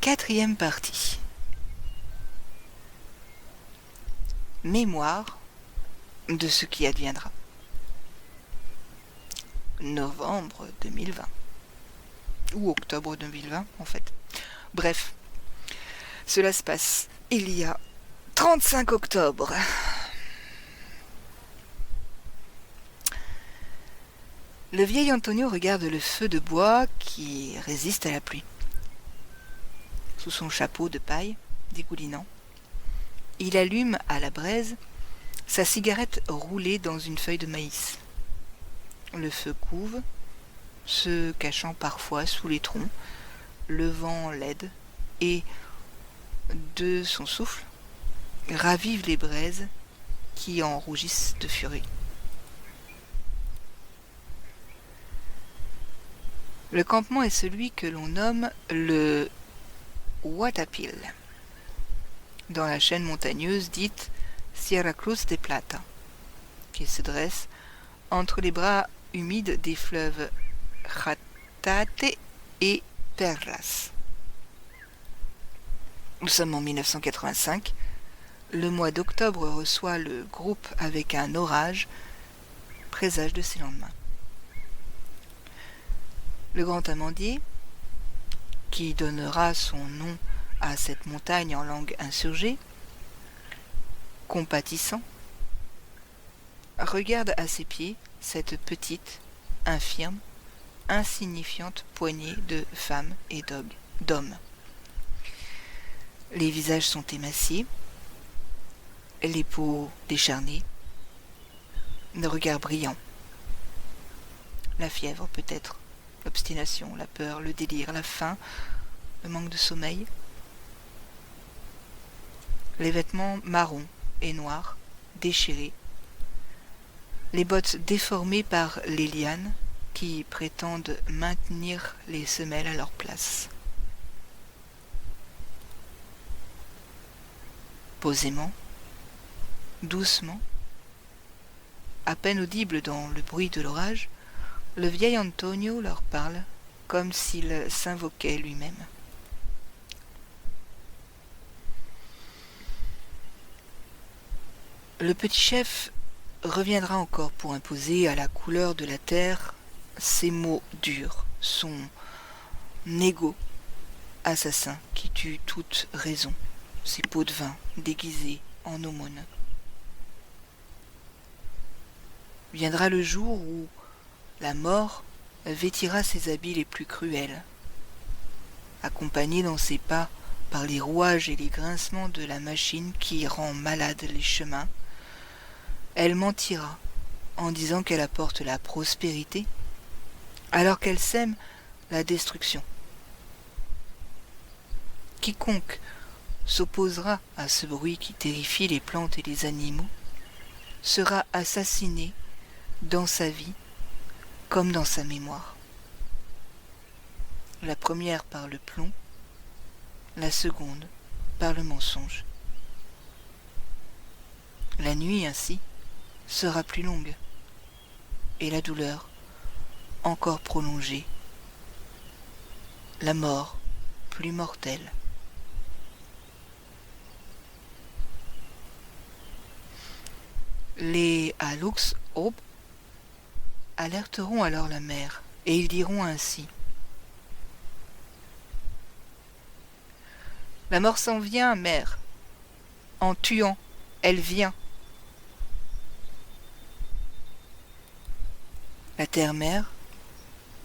Quatrième partie. Mémoire de ce qui adviendra. Novembre 2020. Ou octobre 2020, en fait. Bref, cela se passe il y a 35 octobre. Le vieil Antonio regarde le feu de bois qui résiste à la pluie. Sous son chapeau de paille, dégoulinant, il allume à la braise sa cigarette roulée dans une feuille de maïs. Le feu couve, se cachant parfois sous les troncs, le vent l'aide et, de son souffle, ravive les braises qui en rougissent de furie. Le campement est celui que l'on nomme le Huatapil, dans la chaîne montagneuse dite Sierra Cruz de Plata, qui se dresse entre les bras humides des fleuves Jatate et Perlas. Nous sommes en 1985. Le mois d'octobre reçoit le groupe avec un orage, présage de ses lendemains. Le grand amandier, qui donnera son nom à cette montagne en langue insurgée, compatissant, regarde à ses pieds cette petite, infirme, insignifiante poignée de femmes et d'hommes. Les visages sont émaciés, les peaux décharnées, le regard brillant. La fièvre peut-être, l'obstination, la peur, le délire, la faim, le manque de sommeil. Les vêtements marrons et noirs, déchirés. Les bottes déformées par les lianes qui prétendent maintenir les semelles à leur place. Posément, doucement, à peine audible dans le bruit de l'orage, le vieil Antonio leur parle comme s'il s'invoquait lui-même. Le petit chef reviendra encore pour imposer à la couleur de la terre ses mots durs, son égo assassin qui tue toute raison, ses pots de vin déguisés en aumône. Viendra le jour où la mort vêtira ses habits les plus cruels. Accompagnée dans ses pas par les rouages et les grincements de la machine qui rend malades les chemins, elle mentira en disant qu'elle apporte la prospérité, alors qu'elle sème la destruction. Quiconque s'opposera à ce bruit qui terrifie les plantes et les animaux sera assassiné dans sa vie comme dans sa mémoire. La première par le plomb, la seconde par le mensonge. La nuit ainsi sera plus longue et la douleur encore prolongée, la mort plus mortelle. Les Alux Aube alerteront alors la mère, et ils diront ainsi: la mort s'en vient, mère. En tuant, elle vient. La terre-mère,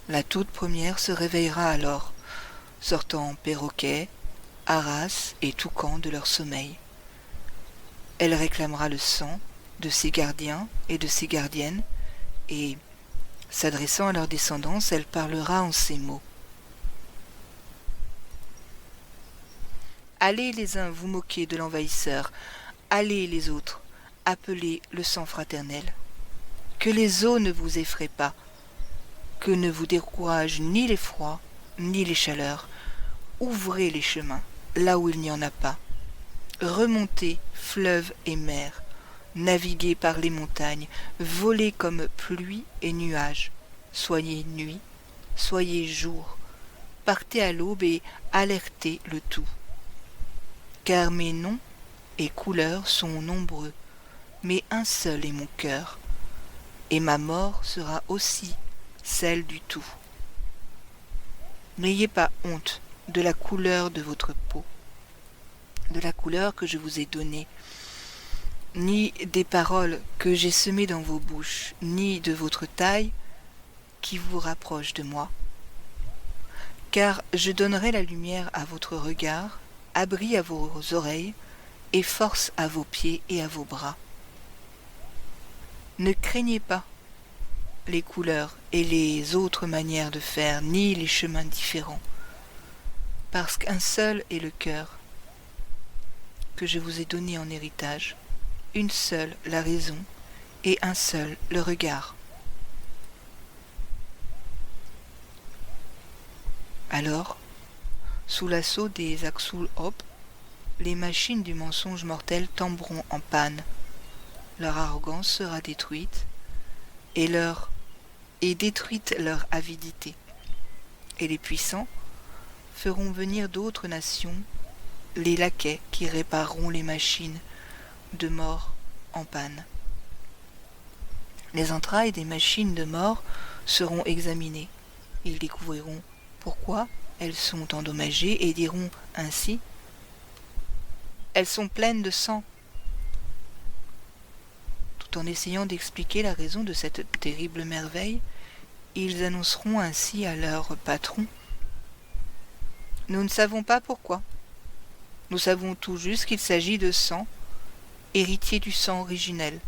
la toute première, se réveillera alors, sortant perroquets, haras et toucans de leur sommeil. Elle réclamera le sang de ses gardiens et de ses gardiennes, et, s'adressant à leur descendance, elle parlera en ces mots. Allez les uns vous moquer de l'envahisseur, allez les autres, appelez le sang fraternel. Que les eaux ne vous effraient pas, que ne vous découragent ni les froids, ni les chaleurs. Ouvrez les chemins, là où il n'y en a pas. Remontez fleuves et mers, naviguez par les montagnes, volez comme pluie et nuages. Soyez nuit, soyez jour, partez à l'aube et alertez le tout. Car mes noms et couleurs sont nombreux, mais un seul est mon cœur, et ma mort sera aussi celle du tout. N'ayez pas honte de la couleur de votre peau, de la couleur que je vous ai donnée, ni des paroles que j'ai semées dans vos bouches, ni de votre taille qui vous rapproche de moi. Car je donnerai la lumière à votre regard, abri à vos oreilles, et force à vos pieds et à vos bras. Ne craignez pas les couleurs et les autres manières de faire, ni les chemins différents, parce qu'un seul est le cœur que je vous ai donné en héritage, une seule la raison et un seul le regard. Alors, sous l'assaut des Axul Hop, les machines du mensonge mortel tomberont en panne, leur arrogance sera détruite, et détruite leur avidité, et les puissants feront venir d'autres nations les laquais qui répareront les machines de mort en panne. Les entrailles des machines de mort seront examinées. Ils découvriront pourquoi elles sont endommagées et diront ainsi: elles sont pleines de sang. Tout en essayant d'expliquer la raison de cette terrible merveille, ils annonceront ainsi à leur patron: nous ne savons pas pourquoi. Nous savons tout juste qu'il s'agit de sang, héritier du sang originel.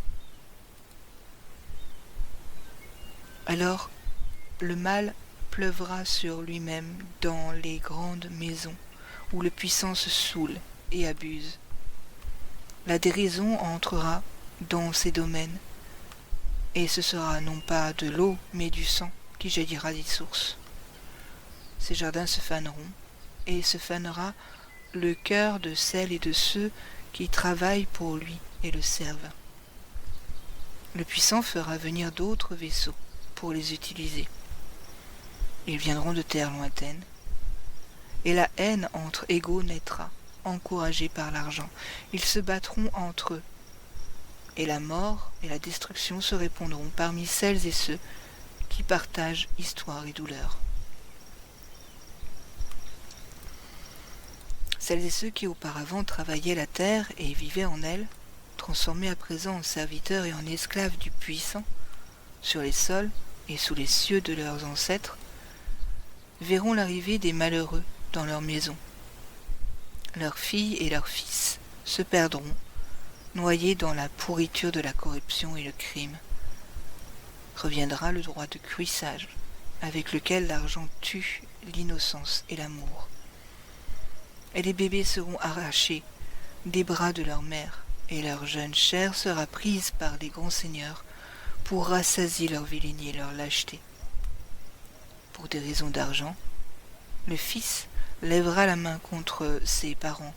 Alors, le mal pleuvra sur lui-même dans les grandes maisons où le puissant se saoule et abuse. La déraison entrera dans ces domaines, et ce sera non pas de l'eau, mais du sang qui jaillira des sources. Ces jardins se faneront, et se fanera le cœur de celles et de ceux qui travaillent pour lui et le servent. Le puissant fera venir d'autres vaisseaux pour les utiliser. Ils viendront de terres lointaines, et la haine entre égaux naîtra, encouragée par l'argent. Ils se battront entre eux, et la mort et la destruction se répondront parmi celles et ceux qui partagent histoire et douleur. Celles et ceux qui auparavant travaillaient la terre et vivaient en elle, transformés à présent en serviteurs et en esclaves du puissant, sur les sols et sous les cieux de leurs ancêtres, verront l'arrivée des malheureux dans leurs maisons. Leurs filles et leurs fils se perdront, noyés dans la pourriture de la corruption et le crime. Reviendra le droit de cuissage, avec lequel l'argent tue l'innocence et l'amour. Et les bébés seront arrachés des bras de leur mère, et leur jeune chair sera prise par les grands seigneurs pour rassasier leur vilainie et leur lâcheté. Pour des raisons d'argent, le fils lèvera la main contre ses parents,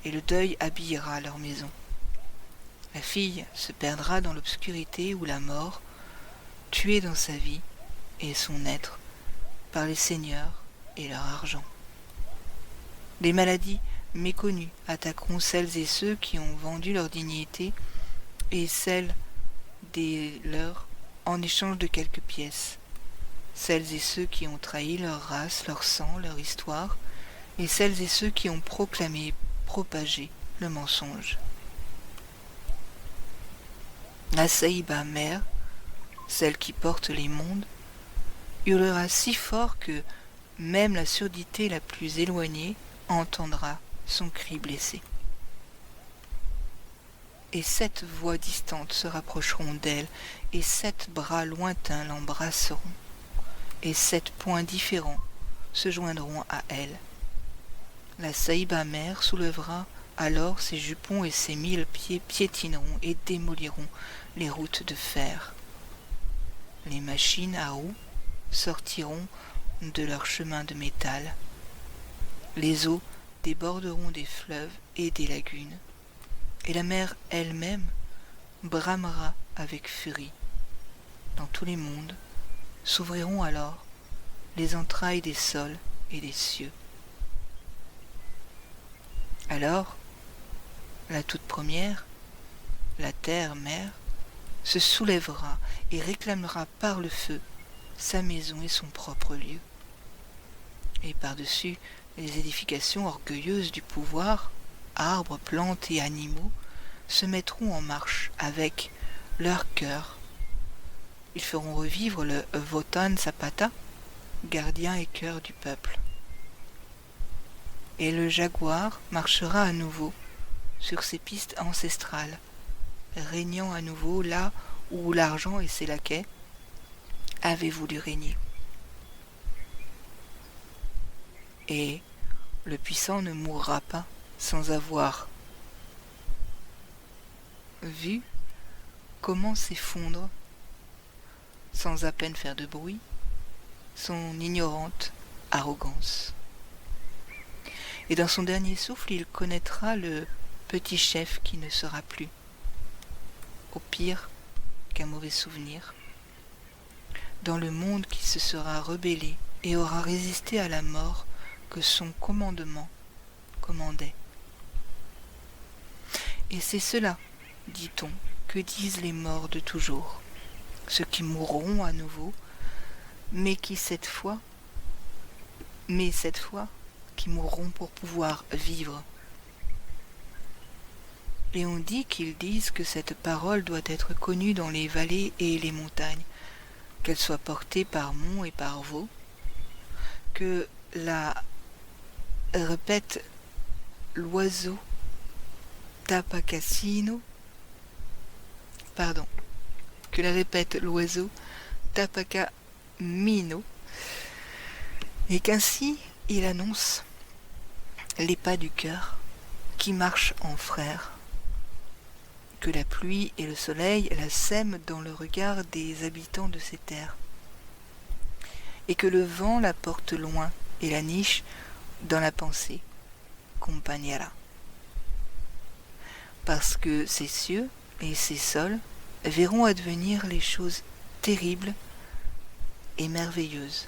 et le deuil habillera leur maison. La fille se perdra dans l'obscurité ou la mort, tuée dans sa vie et son être par les seigneurs et leur argent. Des maladies méconnues attaqueront celles et ceux qui ont vendu leur dignité et celles des leurs en échange de quelques pièces, celles et ceux qui ont trahi leur race, leur sang, leur histoire, et celles et ceux qui ont proclamé et propagé le mensonge. La Saïba mère, celle qui porte les mondes, hurlera si fort que même la surdité la plus éloignée entendra son cri blessé. Et 7 voix distantes se rapprocheront d'elle, et 7 bras lointains l'embrasseront, et 7 poings différents se joindront à elle. La Saïba mère soulèvera alors ses jupons et ses 1000 pieds piétineront et démoliront les routes de fer. Les machines à roues sortiront de leur chemin de métal. Les eaux déborderont des fleuves et des lagunes, et la mer elle-même bramera avec furie. Dans tous les mondes s'ouvriront alors les entrailles des sols et des cieux. Alors, la toute première, la terre-mère, se soulèvera et réclamera par le feu sa maison et son propre lieu. Et par-dessus les édifications orgueilleuses du pouvoir, arbres, plantes et animaux se mettront en marche avec leur cœur. Ils feront revivre le Votan Zapata, gardien et cœur du peuple. Et le jaguar marchera à nouveau sur ses pistes ancestrales, régnant à nouveau là où l'argent et ses laquais avaient voulu régner. Et le puissant ne mourra pas sans avoir vu comment s'effondre, sans à peine faire de bruit, son ignorante arrogance. Et dans son dernier souffle, il connaîtra le petit chef qui ne sera plus, au pire qu'un mauvais souvenir, dans le monde qui se sera rebellé et aura résisté à la mort que son commandement commandait. Et c'est cela, dit-on, que disent les morts de toujours, ceux qui mourront à nouveau, mais cette fois, qui mourront pour pouvoir vivre. Et on dit qu'ils disent que cette parole doit être connue dans les vallées et les montagnes, qu'elle soit portée par monts et par vaux, que la répète l'oiseau Tapacasino, que la répète l'oiseau Tapacamino, et qu'ainsi il annonce les pas du cœur qui marchent en frères, que la pluie et le soleil la sèment dans le regard des habitants de ces terres, et que le vent la porte loin et la niche dans la pensée, compagnera. Parce que ces cieux et ces sols verront advenir les choses terribles et merveilleuses.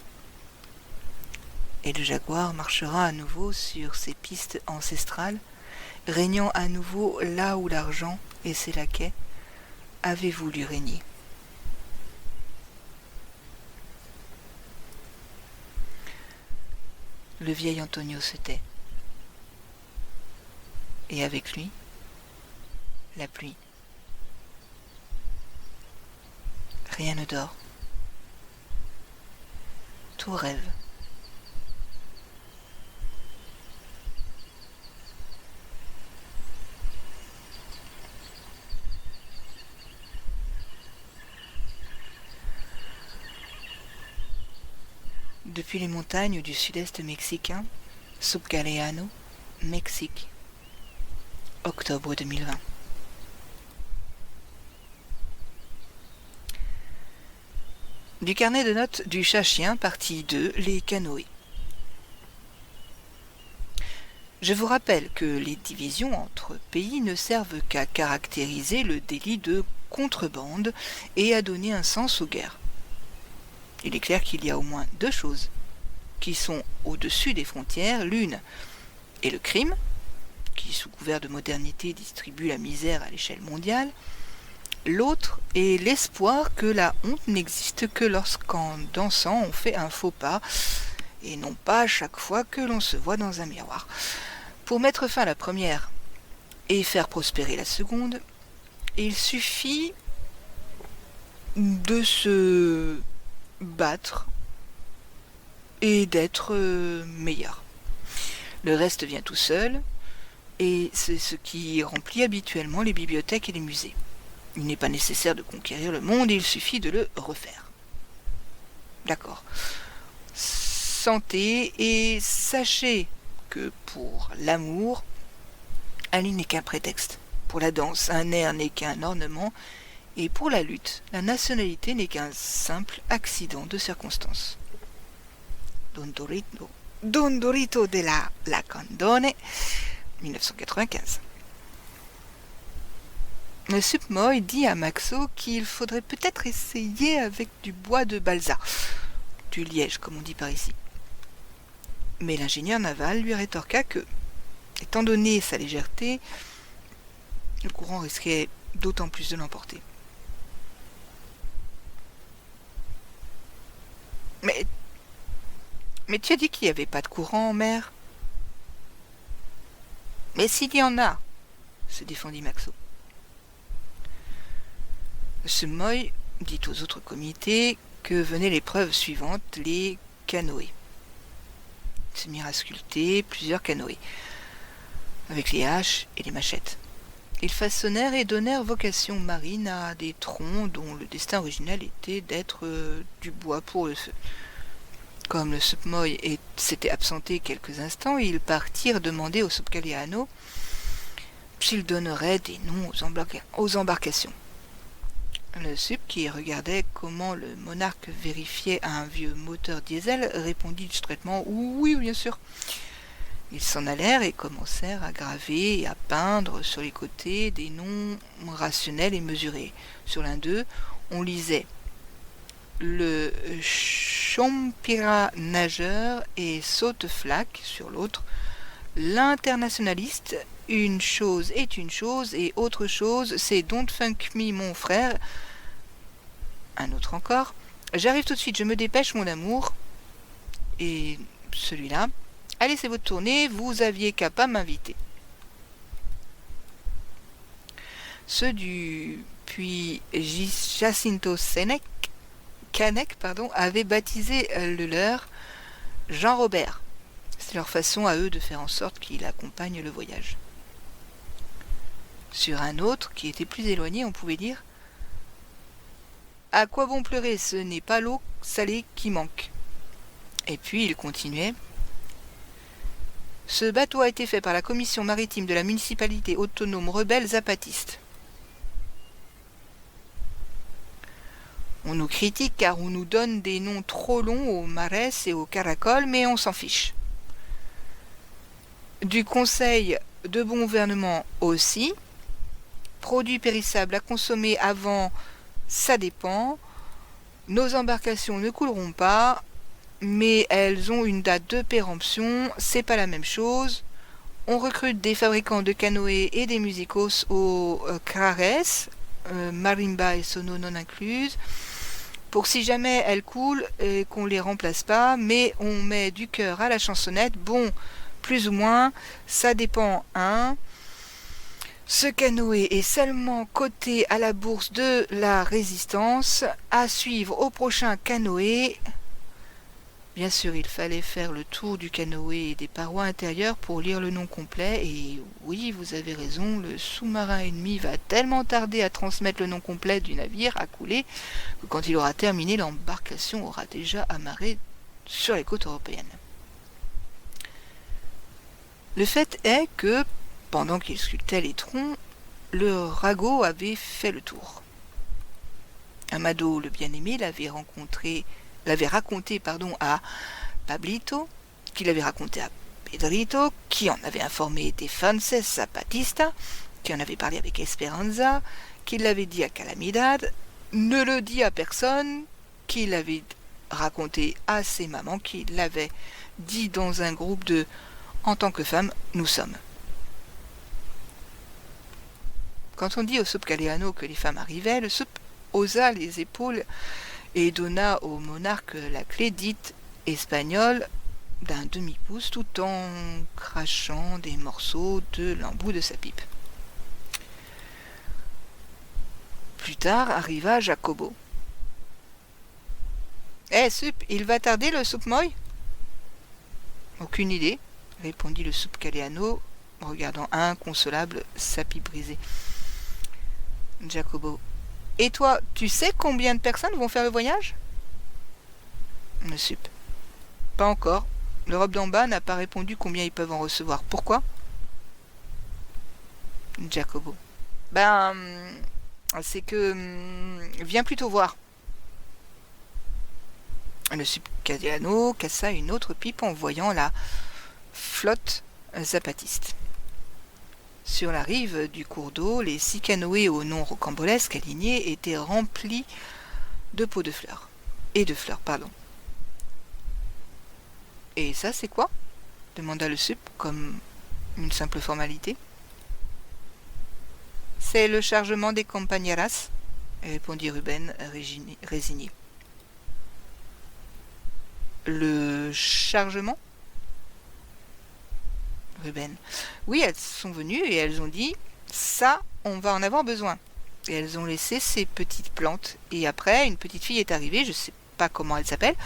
Et le jaguar marchera à nouveau sur ses pistes ancestrales, régnant à nouveau là où l'argent et ses laquais avaient voulu régner. Le vieil Antonio se tait. Et avec lui, la pluie. Rien ne dort. Tout rêve. Depuis les montagnes du sud-est mexicain, Subgaleano, Mexique, octobre 2020. Du carnet de notes du chat-chien, partie 2, les canoës. Je vous rappelle que les divisions entre pays ne servent qu'à caractériser le délit de contrebande et à donner un sens aux guerres. Il est clair qu'il y a au moins deux choses qui sont au-dessus des frontières. L'une est le crime, qui sous couvert de modernité distribue la misère à l'échelle mondiale. L'autre est l'espoir que la honte n'existe que lorsqu'en dansant on fait un faux pas, et non pas chaque fois que l'on se voit dans un miroir. Pour mettre fin à la première et faire prospérer la seconde, il suffit de se battre et d'être meilleur. Le reste vient tout seul, et c'est ce qui remplit habituellement les bibliothèques et les musées. Il n'est pas nécessaire de conquérir le monde, il suffit de le refaire. D'accord. Santé, et sachez que pour l'amour, un lit n'est qu'un prétexte. Pour la danse, un air n'est qu'un ornement, et pour la lutte, la nationalité n'est qu'un simple accident de circonstance. Don Dorito de la Lacandone, 1995. Le Supmoy dit à Maxo qu'il faudrait peut-être essayer avec du bois de balsa, du liège comme on dit par ici. Mais l'ingénieur naval lui rétorqua que, étant donné sa légèreté, le courant risquait d'autant plus de l'emporter. Mais, mais tu as dit qu'il n'y avait pas de courant en mer. Mais s'il y en a, se défendit Maxo. Ce Moy dit aux autres comités que venait l'épreuve suivante, les canoës. Ils se mirent à sculpter plusieurs canoës, avec les haches et les machettes. Ils façonnèrent et donnèrent vocation marine à des troncs dont le destin original était d'être du bois pour le feu. Comme le Supmoy s'était absenté quelques instants, ils partirent demander au Supkaleano s'il donnerait des noms aux embarcations. Le Sup, qui regardait comment le monarque vérifiait un vieux moteur diesel, répondit discrètement « Oui, bien sûr ». Ils s'en allèrent et commencèrent à graver et à peindre sur les côtés des noms rationnels et mesurés. Sur l'un d'eux, on lisait le Champira nageur et saute-flaque, sur l'autre l'internationaliste, une chose est une chose et autre chose c'est Don't Funk Me mon frère. Un autre encore, j'arrive tout de suite, je me dépêche mon amour. Et celui-là, allez c'est votre tournée, vous aviez qu'à pas m'inviter. Ceux du puis Jacinto Canek avaient baptisé le leur Jean-Robert. C'est leur façon à eux de faire en sorte qu'il accompagne le voyage. Sur un autre, qui était plus éloigné, on pouvait dire « À quoi bon pleurer, ce n'est pas l'eau salée qui manque ». Et puis il continuait « Ce bateau a été fait par la commission maritime de la municipalité autonome rebelle zapatiste. On nous critique car on nous donne des noms trop longs aux marès et aux caracoles, mais on s'en fiche. Du conseil de bon gouvernement aussi. Produits périssables à consommer avant, ça dépend. Nos embarcations ne couleront pas, mais elles ont une date de péremption, c'est pas la même chose. On recrute des fabricants de canoës et des musicos au Crares, marimba et sono non incluses, pour si jamais elles coulent et qu'on les remplace pas, mais on met du cœur à la chansonnette, bon, plus ou moins, ça dépend, hein. Ce canoë est seulement coté à la bourse de la Résistance, à suivre au prochain canoë. Bien sûr, il fallait faire le tour du canoë et des parois intérieures pour lire le nom complet, et oui, vous avez raison, le sous-marin ennemi va tellement tarder à transmettre le nom complet du navire à couler que quand il aura terminé, l'embarcation aura déjà amarré sur les côtes européennes. Le fait est que, pendant qu'il sculptait les troncs, le ragot avait fait le tour. Amado, le bien-aimé, l'avait raconté à Pablito, qui l'avait raconté à Pedrito, qui en avait informé Defenses Zapatista, qui en avait parlé avec Esperanza, qui l'avait dit à Calamidad, ne le dit à personne, qui l'avait raconté à ses mamans, qui l'avait dit dans un groupe de « En tant que femme, nous sommes ». Quand on dit au Supkaleano que les femmes arrivaient, le Sup haussa les épaules et donna au monarque la clé dite espagnole d'un demi-pouce tout en crachant des morceaux de l'embout de sa pipe. Plus tard arriva Jacobo. « Eh, Sup, il va tarder le Supmoy ?»« Aucune idée, » répondit le Supkaleano, regardant inconsolable sa pipe brisée. Jacobo. « Et toi, tu sais combien de personnes vont faire le voyage ?» Le Sup. « Pas encore. L'Europe d'en bas n'a pas répondu combien ils peuvent en recevoir. Pourquoi ?» Jacobo. « C'est que... viens plutôt voir. » Le Supkaleano cassa une autre pipe en voyant la flotte zapatiste. Sur la rive du cours d'eau, les 6 canoës au nom rocambolesque alignés étaient remplis de pots de fleurs. Et de fleurs, pardon. Et ça, c'est quoi ? demanda le sup, comme une simple formalité. C'est le chargement des compañeras, répondit Ruben, résigné. Le chargement? Ruben. Oui, elles sont venues et elles ont dit « Ça, on va en avoir besoin ». Et elles ont laissé ces petites plantes. Et après, une petite fille est arrivée, je ne sais pas comment elle s'appelle,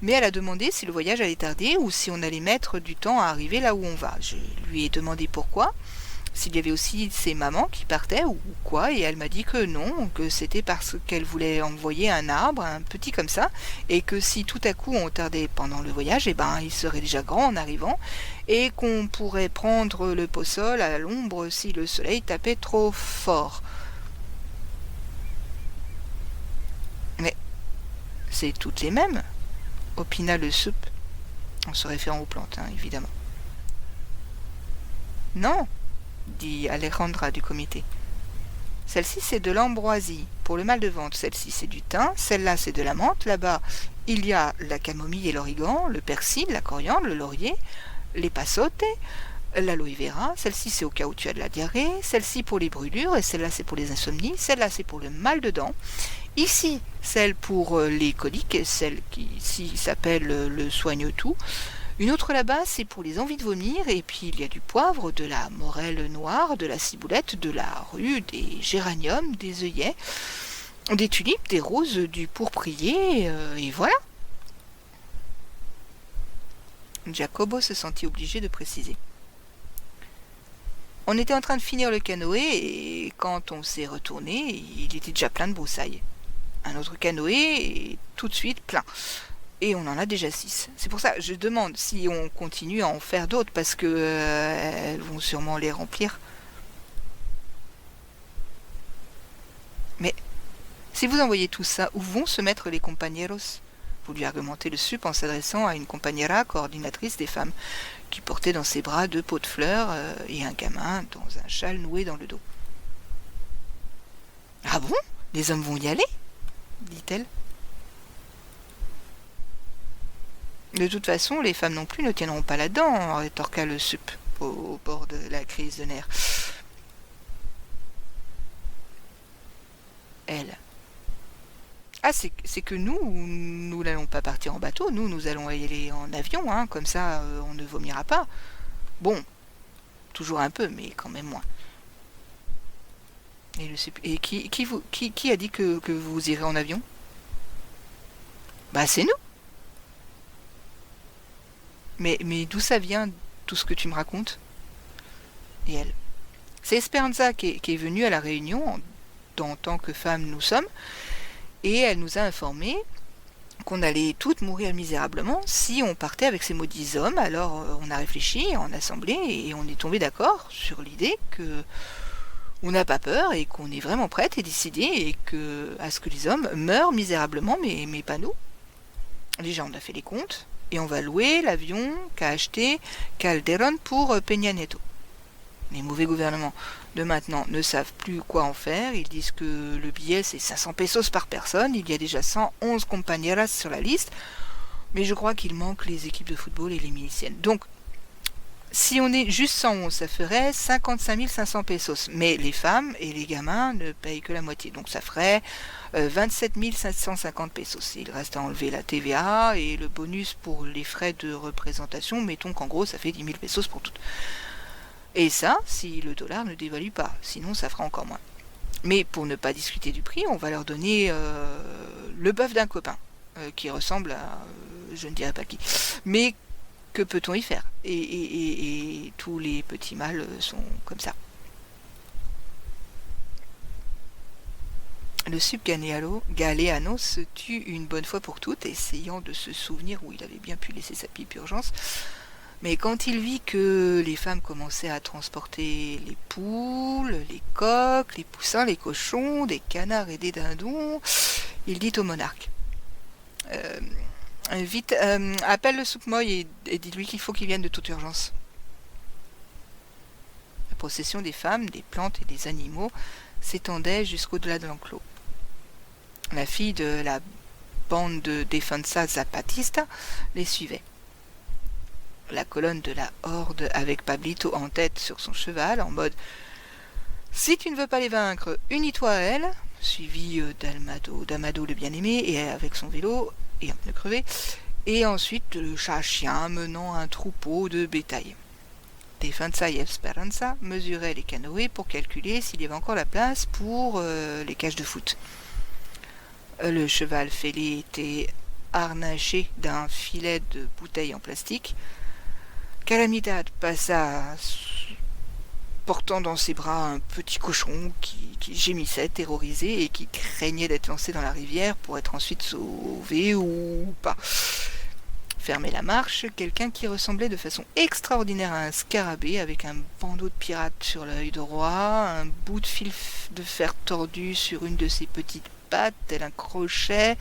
mais elle a demandé si le voyage allait tarder ou si on allait mettre du temps à arriver là où on va. Je lui ai demandé pourquoi, s'il y avait aussi ses mamans qui partaient ou quoi, et elle m'a dit que non, que c'était parce qu'elle voulait envoyer un arbre, un petit comme ça, et que si tout à coup on tardait pendant le voyage, eh ben il serait déjà grand en arrivant, et qu'on pourrait prendre le pot-sol à l'ombre si le soleil tapait trop fort. Mais c'est toutes les mêmes, opina le sup, en se référant aux plantes, hein, évidemment. Non, dit Alejandra du comité. Celle-ci, c'est de l'ambroisie, pour le mal de ventre. Celle-ci, c'est du thym. Celle-là, c'est de la menthe. Là-bas, il y a la camomille et l'origan, le persil, la coriandre, le laurier, les passotes, l'aloe vera. Celle-ci, c'est au cas où tu as de la diarrhée. Celle-ci, pour les brûlures. Et celle-là, c'est pour les insomnies. Celle-là, c'est pour le mal de dents. Ici, celle pour les coliques, celle qui ici s'appelle le soigne-tout. Une autre là-bas, c'est pour les envies de vomir, et puis il y a du poivre, de la morelle noire, de la ciboulette, de la rue, des géraniums, des œillets, des tulipes, des roses, du pourprier, et voilà. Jacobo se sentit obligé de préciser. On était en train de finir le canoë, et quand on s'est retourné, il était déjà plein de broussailles. Un autre canoë, et tout de suite plein. Et on en a déjà 6. C'est pour ça que je demande si on continue à en faire d'autres, parce que elles vont sûrement les remplir. Mais si vous envoyez tout ça, où vont se mettre les compañeros? Vous lui argumentez le sup en s'adressant à une compañera coordinatrice des femmes, qui portait dans ses bras 2 pots de fleurs et un gamin dans un châle noué dans le dos. Ah bon? Les hommes vont y aller? Dit-elle. De toute façon, les femmes non plus ne tiendront pas là-dedans, rétorqua le sup, au bord de la crise de nerfs. Elle. Ah, c'est que nous n'allons pas partir en bateau, nous allons y aller en avion, hein, comme ça on ne vomira pas. Bon, toujours un peu, mais quand même moins. Et qui a dit que vous irez en avion? Bah c'est nous. Mais d'où ça vient, tout ce que tu me racontes? Et elle. C'est Esperanza qui est venue à la réunion, en tant que femme nous sommes, et elle nous a informé qu'on allait toutes mourir misérablement si on partait avec ces maudits hommes. Alors on a réfléchi en assemblée et on est tombé d'accord sur l'idée que on n'a pas peur et qu'on est vraiment prête et décidée et à ce que les hommes meurent misérablement, mais pas nous. Déjà on a fait les comptes et on va louer l'avion qu'a acheté Calderón pour Peña Nieto. Les mauvais gouvernements de maintenant ne savent plus quoi en faire. Ils disent que le billet c'est 500 pesos par personne. Il y a déjà 111 compañeras sur la liste. Mais je crois qu'il manque les équipes de football et les miliciennes. Donc, si on est juste 111, ça ferait 55 500 pesos. Mais les femmes et les gamins ne payent que la moitié. Donc ça ferait 27 750 pesos. Il reste à enlever la TVA et le bonus pour les frais de représentation. Mettons qu'en gros ça fait 10 000 pesos pour toutes. Et ça, si le dollar ne dévalue pas, sinon ça fera encore moins. Mais pour ne pas discuter du prix, on va leur donner le bœuf d'un copain, qui ressemble à, je ne dirais pas qui. Mais que peut-on y faire? Et tous les petits mâles sont comme ça. Le Galeano se tut une bonne fois pour toutes, essayant de se souvenir où il avait bien pu laisser sa pipe urgence. Mais quand il vit que les femmes commençaient à transporter les poules, les coqs, les poussins, les cochons, des canards et des dindons, il dit au monarque vite, appelle le soupmoy et dis-lui qu'il faut qu'il vienne de toute urgence. La procession des femmes, des plantes et des animaux s'étendait jusqu'au-delà de l'enclos. La fille de la bande de Defensa Zapatista les suivait. la colonne de la horde avec Pablito en tête sur son cheval, en mode « Si tu ne veux pas les vaincre, unis-toi à elle », suivi d'Amado le bien-aimé, et avec son vélo, et un pneu crevé, et ensuite le chat-chien menant un troupeau de bétail. Defensa et Esperanza mesuraient les canoës pour calculer s'il y avait encore la place pour les cages de foot. Le cheval fêlé était harnaché d'un filet de bouteilles en plastique. Calamidad passa portant dans ses bras un petit cochon qui gémissait, terrorisé, et qui craignait d'être lancé dans la rivière pour être ensuite sauvé ou pas. Fermait la marche quelqu'un qui ressemblait de façon extraordinaire à un scarabée, avec un bandeau de pirate sur l'œil droit, un bout de fil de fer tordu sur une de ses petites pattes, tel un crochet,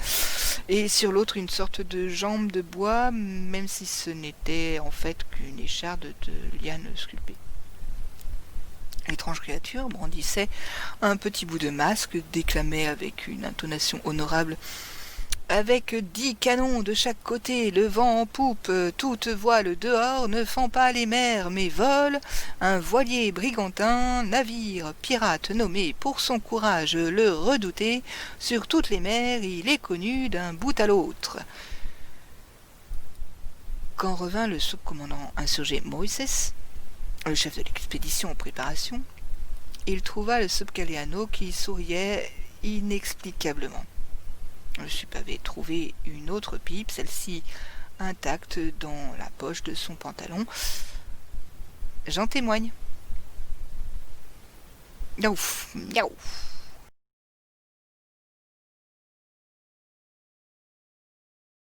et sur l'autre une sorte de jambe de bois, même si ce n'était en fait qu'une écharde de liane sculptée. L'étrange créature brandissait un petit bout de masque, déclamait avec une intonation honorable « Avec 10 canons de chaque côté, le vent en poupe, toute voile dehors, ne fend pas les mers, mais vole, un voilier brigantin, navire, pirate nommé pour son courage le Redouté, sur toutes les mers, il est connu d'un bout à l'autre. » Quand revint le sous-commandant insurgé Moïses, le chef de l'expédition en préparation, il trouva le subcaliano qui souriait inexplicablement. Le sup avait trouvé une autre pipe, celle-ci intacte dans la poche de son pantalon. J'en témoigne. Miaou, miaou.